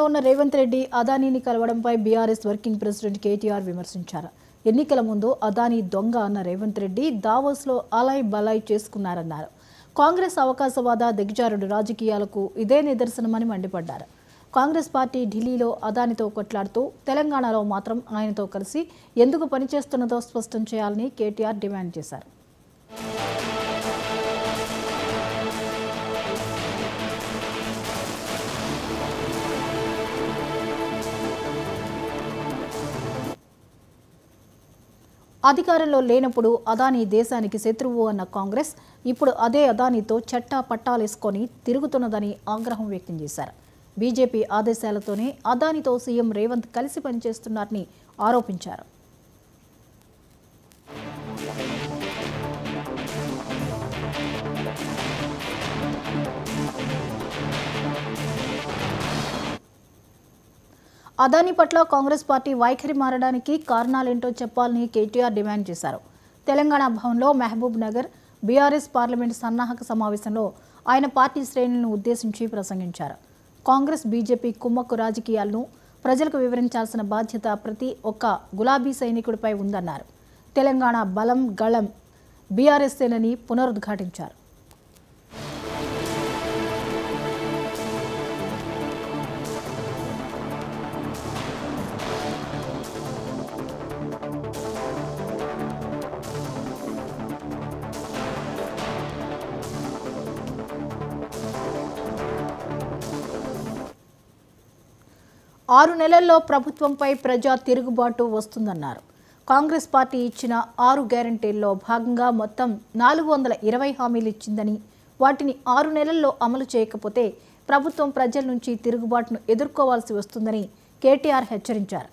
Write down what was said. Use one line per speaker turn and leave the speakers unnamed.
ఉన్న రేవంత్ రెడ్డి అదానీని కలవడంపై బీఆర్ఎస్ వర్కింగ్ ప్రెసిడెంట్ కేటీఆర్ విమర్శించారు. ఎన్నికల ముందు అదానీ దొంగ అన్న రేవంత్ రెడ్డి దావోస్లో అలాయ్ బలాయ్ చేసుకున్నారన్నారు. కాంగ్రెస్ అవకాశవాద దిగజారుడు రాజకీయాలకు ఇదే నిదర్శనమని మండిపడ్డారు. కాంగ్రెస్ పార్టీ ఢిల్లీలో అదానితో కొట్లాడుతూ తెలంగాణలో మాత్రం ఆయనతో కలిసి ఎందుకు పనిచేస్తున్నదో స్పష్టం చేయాలని కేటీఆర్ డిమాండ్ చేశారు. అధికారంలో లేనప్పుడు అదానీ దేశానికి శత్రువు అన్న కాంగ్రెస్ ఇప్పుడు అదే అదానీతో చట్టా పట్టాలేసుకొని తిరుగుతున్నదని ఆగ్రహం వ్యక్తం చేశారు. బీజేపీ ఆదేశాలతోనే అదానీతో సీఎం రేవంత్ కలిసి పనిచేస్తున్నారని ఆరోపించారు. అదానీ పట్ల కాంగ్రెస్ పార్టీ వైఖరి మారడానికి కారణాలేంటో చెప్పాలని కేటీఆర్ డిమాండ్ చేశారు. తెలంగాణ భవన్లో మహబూబ్ నగర్ బీఆర్ఎస్ పార్లమెంటు సన్నాహక సమావేశంలో ఆయన పార్టీ శ్రేణులను ఉద్దేశించి ప్రసంగించారు. కాంగ్రెస్ బీజేపీ కుమ్మక్కు రాజకీయాలను ప్రజలకు వివరించాల్సిన బాధ్యత ప్రతి ఒక్క గులాబీ సైనికుడిపై ఉందన్నారు. తెలంగాణ బలం గళం బీఆర్ఎస్ఏనని పునరుద్ఘాటించారు. ఆరు నెలల్లో ప్రభుత్వంపై ప్రజా తిరుగుబాటు వస్తుందన్నారు. కాంగ్రెస్ పార్టీ ఇచ్చిన 6 గ్యారంటీల్లో భాగంగా మొత్తం 420 హామీలు ఇచ్చిందని, వాటిని 6 నెలల్లో అమలు చేయకపోతే ప్రభుత్వం ప్రజల నుంచి తిరుగుబాటును ఎదుర్కోవాల్సి వస్తుందని కేటీఆర్ హెచ్చరించారు.